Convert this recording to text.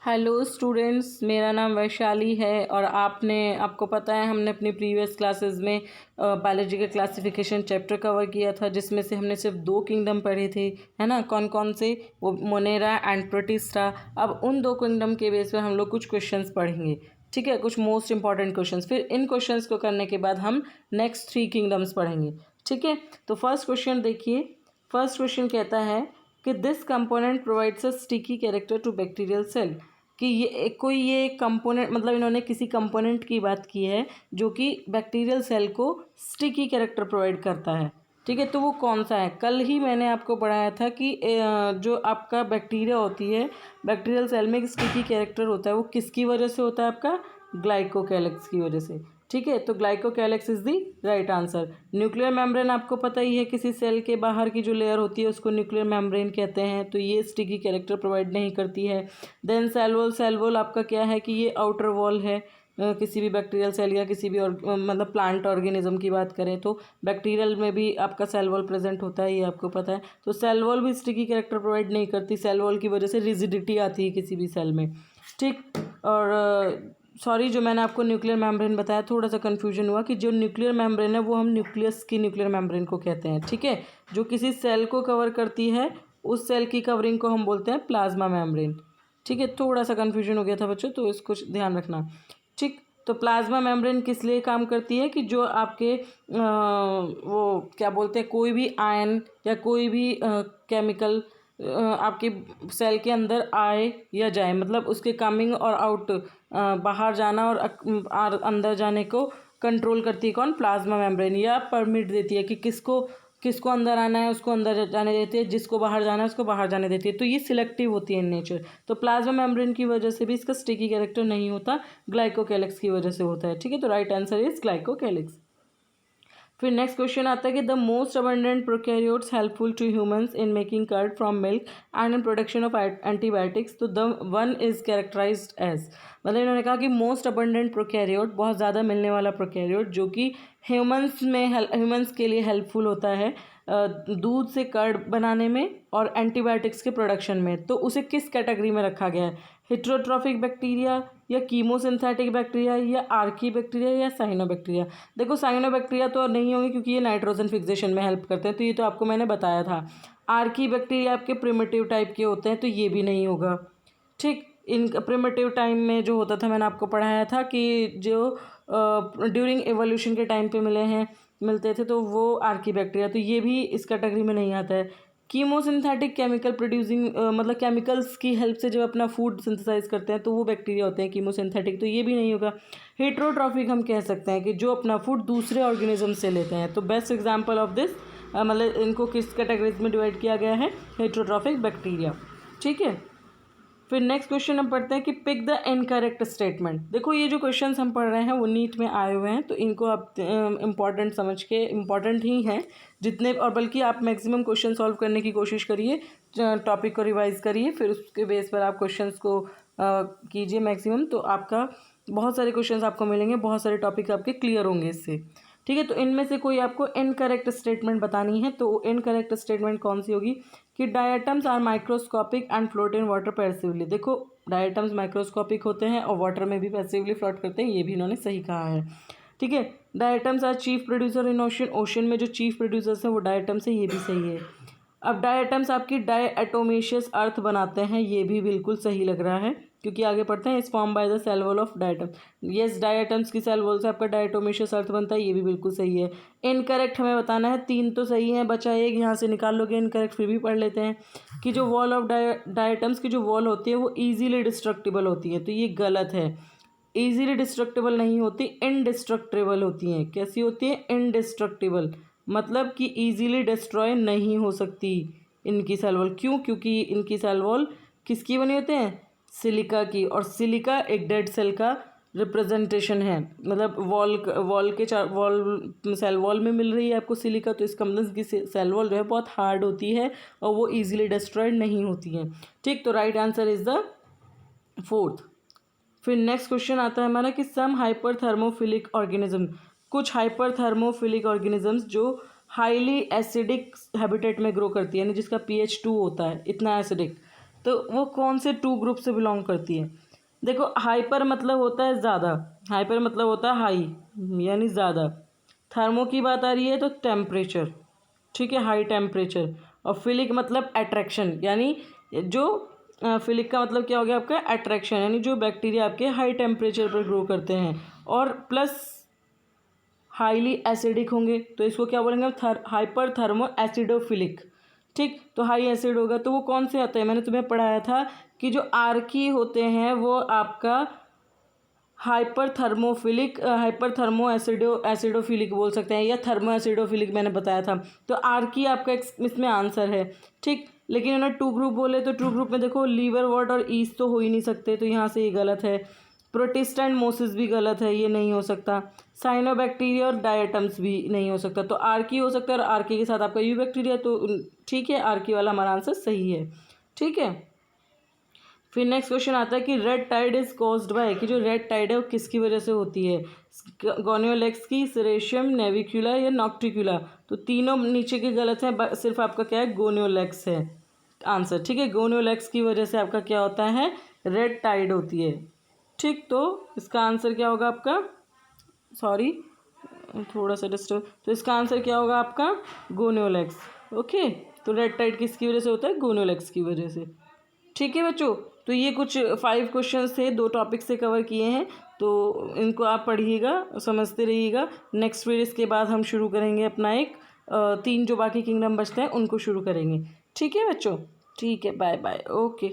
Hello students, मेरा नाम वैशाली है और आपको पता है हमने अपनी प्रीवियस क्लासेस में बायोलॉजी का क्लासिफिकेशन चैप्टर कवर किया था, जिसमें से हमने सिर्फ 2 किंगडम पढ़े थे, है ना। कौन कौन से? वो मोनेरा एंड प्रोटिस्टा। अब उन 2 किंगडम के बेस पर हम लोग कुछ क्वेश्चंस पढ़ेंगे, ठीक है, कुछ मोस्ट इंपॉर्टेंट क्वेश्चंस। फिर इन क्वेश्चंस को करने के बाद हम नेक्स्ट 3 किंगडम्स पढ़ेंगे, ठीक है। तो फर्स्ट क्वेश्चन देखिए। फर्स्ट क्वेश्चन कहता है कि this component provides a sticky character to bacterial cell. कि ये कंपोनेंट, मतलब इन्होंने किसी कंपोनेंट की बात की है जो कि बैक्टीरियल सेल को स्टिकी कैरेक्टर प्रोवाइड करता है, ठीक है। तो वो कौन सा है? कल ही मैंने आपको पढ़ाया था कि जो आपका बैक्टीरिया होती है, बैक्टीरियल सेल में एक स्टिकी कैरेक्टर होता है, वो किसकी वजह से होता है? आपका ग्लाइकोकैलिक्स की वजह से, ठीक है। तो glycocalyx is the right answer. Nuclear membrane आपको पता ही है, किसी सेल के बाहर की जो लेयर होती है उसको न्यूक्लियर मेम्ब्रेन कहते हैं, तो ये स्टिकी कैरेक्टर प्रोवाइड नहीं करती है। Then cell wall. Cell wall आपका क्या है कि ये आउटर वॉल है किसी भी बैक्टीरियल सेल या किसी भी मतलब प्लांट ऑर्गेनिज्म की बात करें तो बैक्टीरियल में भी आपका सेल वॉल प्रेजेंट होता है, ये आपको पता है। तो सेल वॉल भी स्टिकी कैरेक्टर प्रोवाइड नहीं करती। सेल वॉल की वजह से रिजिडिटी आती है किसी भी सेल में, ठीक। और सॉरी, जो मैंने आपको न्यूक्लियर मेम्ब्रेन बताया, थोड़ा सा कन्फ्यूजन हुआ कि जो न्यूक्लियर मेम्ब्रेन है वो हम न्यूक्लियस की न्यूक्लियर मेम्ब्रेन को कहते हैं, ठीक है। जो किसी सेल को कवर करती है उस सेल की कवरिंग को हम बोलते हैं प्लाज्मा मेम्ब्रेन, ठीक है। थोड़ा सा कन्फ्यूजन हो गया था बच्चों, तो इसको ध्यान रखना, ठीक। तो प्लाज्मा मेम्ब्रेन किस लिए काम करती है कि जो आपके वो क्या बोलते हैं, कोई भी आयन या कोई भी केमिकल आपके सेल के अंदर आए या जाए, मतलब उसके कमिंग और आउट, बाहर जाना और अंदर जाने को कंट्रोल करती है कौन? Plasma membrane. या परमिट देती है कि किसको किसको अंदर आना है उसको अंदर जाने देती है, जिसको बाहर जाना है उसको बाहर जाने देती है। तो ये सिलेक्टिव होती है इन नेचर। तो प्लाज्मा मेम्ब्रेन की वजह से भी इसका स्टिकी कैरेक्टर नहीं होता, ग्लाइकोकैलिक्स की वजह से होता है, ठीक है। तो राइट आंसर इज ग्लाइकोकैलिक्स। फिर नेक्स्ट क्वेश्चन आता है कि the most abundant prokaryotes helpful to humans in making curd from milk and in production of antibiotics, तो the one is characterized as. मतलब इन्होंने कहा कि मोस्ट अबंडेंट प्रोकैरियोट, बहुत ज़्यादा मिलने वाला प्रोकैरियोट जो कि ह्यूमंस के लिए हेल्पफुल होता है दूध से कर्ड बनाने में और एंटीबायोटिक्स के प्रोडक्शन में, तो उसे किस कैटेगरी में रखा गया है? हेट्रोट्रॉफिक बैक्टीरिया या कीमोसिंथेटिक बैक्टीरिया या आर्की बैक्टीरिया या साइनोबैक्टीरिया? देखो, साइनोबैक्टीरिया तो नहीं होंगे क्योंकि ये नाइट्रोजन फिक्सेशन में हेल्प करते हैं, तो ये तो आपको मैंने बताया था। आर्की बैक्टीरिया आपके प्रिमिटिव टाइप के होते हैं, तो ये भी नहीं होगा, ठीक। इन प्रिमिटिव टाइम में जो होता था, मैंने आपको पढ़ाया था कि जो ड्यूरिंग एवोल्यूशन के टाइम पे मिलते थे, तो वो आर्की बैक्टीरिया, तो ये भी इस कैटेगरी में नहीं आता है। कीमोसिंथेटिक केमिकल प्रोड्यूसिंग, मतलब केमिकल्स की हेल्प से जब अपना फूड सिंथेसाइज करते हैं तो वो बैक्टीरिया होते हैं कीमोसिंथेटिक, तो ये भी नहीं होगा। हेट्रोट्रॉफिक हम कह सकते हैं कि जो अपना फूड दूसरे ऑर्गेनिज्म से लेते हैं, तो बेस्ट एग्जांपल ऑफ दिस, मतलब इनको किस कैटेगरीज में डिवाइड किया गया है? हेट्रोट्रॉफिक बैक्टीरिया, ठीक है। फिर नेक्स्ट क्वेश्चन हम पढ़ते हैं कि पिक द इनकरेक्ट स्टेटमेंट। देखो, ये जो क्वेश्चंस हम पढ़ रहे हैं वो नीट में आए हुए हैं, तो इनको आप इम्पॉर्टेंट समझ के, इम्पॉर्टेंट ही हैं जितने, और बल्कि आप मैक्सिमम क्वेश्चन सॉल्व करने की कोशिश करिए, टॉपिक को रिवाइज करिए, फिर उसके बेस पर आप क्वेश्चंस को कीजिए मैक्सिमम, तो आपका बहुत सारे क्वेश्चंस आपको मिलेंगे, बहुत सारे टॉपिक आपके क्लियर होंगे इससे, ठीक है। तो इनमें से कोई आपको इनकरेक्ट स्टेटमेंट बतानी है, तो इनकरेक्ट स्टेटमेंट कौन सी होगी? कि diatoms are microscopic and float in water passively. देखो, डायटम्स माइक्रोस्कोपिक होते हैं और वाटर में भी पैसिवली फ्लोट करते हैं, ये भी इन्होंने सही कहा है, ठीक है। Diatoms are chief producer in ocean. Ocean में जो चीफ प्रोड्यूसर्स हैं वो डायटम्स है, ये भी सही है। अब डायटम्स आपकी डायएटोमेशियस अर्थ बनाते हैं, ये भी बिल्कुल सही लग रहा है, क्योंकि आगे पढ़ते हैं is form by the cell wall of diatom. Yes, diatoms की सेल वॉल से आपका डायटोमेशियस अर्थ बनता है, ये भी बिल्कुल सही है। इनकरेक्ट हमें बताना है, 3 तो सही है, बचा एक, यहाँ से निकाल लोगे इनकरेक्ट, फिर भी पढ़ लेते हैं कि जो वॉल ऑफ डायटम्स की जो वॉल होती है वो ईजीली डिस्ट्रक्टिबल होती है, तो ये गलत है। ईजीली डिस्ट्रक्टिबल नहीं होती, इनडिस्ट्रक्टिबल होती हैं। कैसी होती है? इनडिस्ट्रक्टिबल, मतलब कि ईजीली डिस्ट्रॉय नहीं हो सकती इनकी सेल वॉल। क्यों? क्योंकि इनकी सेल वॉल किसकी बनी होते हैं? सिलिका की, और सिलिका एक डेड सेल का रिप्रेजेंटेशन है, मतलब सेल वॉल में मिल रही है आपको सिलिका, तो इसका मतलब की सेल वॉल जो है बहुत हार्ड होती है और वो ईजिली डिस्ट्रॉयड नहीं होती है, ठीक। तो right answer is the 4th। फिर नेक्स्ट क्वेश्चन आता है हमारा कि सम हाइपरथर्मोफिलिक ऑर्गेनिज्म, कुछ हाइपरथर्मोफिलिक ऑर्गेनिजम्स जो हाईली एसिडिक हैबिटेट में ग्रो करती है, यानी जिसका pH 2 होता है, इतना एसिडिक, तो वो कौन से 2 ग्रुप से बिलोंग करती है? देखो, हाइपर मतलब होता है ज़्यादा, हाइपर मतलब होता है हाई यानी ज़्यादा। थर्मो की बात आ रही है तो टेम्परेचर, ठीक है, हाई टेम्परेचर। और फिलिक मतलब अट्रैक्शन, यानी जो फिलिक का मतलब क्या हो गया आपका? अट्रैक्शन, यानी जो बैक्टीरिया आपके हाई टेम्परेचर पर ग्रो करते हैं और प्लस हाईली एसिडिक होंगे, तो इसको क्या बोलेंगे? Hyper thermo acidophilic. ठीक, तो हाई एसिड होगा तो वो कौन से आते हैं? मैंने तुम्हें पढ़ाया था कि जो आर्की होते हैं वो आपका hyper thermophilic, hyper thermo acidophilic बोल सकते हैं, या थर्मो एसिडोफिलिक मैंने बताया था। तो आर्की आपका इसमें आंसर है। ठीक, लेकिन उन्होंने 2 ग्रुप बोले तो 2 ग्रुप में देखो लीवर वॉट और ईस्ट तो हो ही नहीं सकते, तो यहाँ से ये गलत है। प्रोटिस्टेंट मोसिस भी गलत है, ये नहीं हो सकता। साइनोबैक्टीरिया और डायटम्स भी नहीं हो सकता, तो आर्की हो सकता है, और आर्की के साथ आपका यू बैक्टीरिया, तो ठीक है, आर्की वाला हमारा आंसर सही है। ठीक है, फिर नेक्स्ट क्वेश्चन आता है कि red tide is caused by, कि जो रेड टाइड है वो किसकी वजह से होती है? गोनियोलेक्स की, सेरेशियम, नेविक्यूला या नॉक्टिक्यूला? तो तीनों नीचे के गलत हैं, सिर्फ आपका क्या है? गोनियोलेक्स है आंसर। ठीक है, गोनियोलेक्स की वजह से आपका क्या होता है? रेड टाइड होती है। ठीक, तो इसका आंसर क्या होगा आपका? सॉरी, थोड़ा सा डिस्टर्ब, तो इसका आंसर क्या होगा आपका? गोनियोलेक्स। ओके, तो रेड टाइड किसकी वजह से होता है? गोनियोलेक्स की वजह से। ठीक है बच्चों, तो ये कुछ 5 क्वेश्चंस थे, 2 टॉपिक से कवर किए हैं, तो इनको आप पढ़िएगा, समझते रहिएगा। नेक्स्ट फिर इसके बाद हम शुरू करेंगे अपना एक 3 जो बाकी किंगडम बचते हैं उनको शुरू करेंगे। ठीक है बच्चों, ठीक है, बाय बाय, ओके।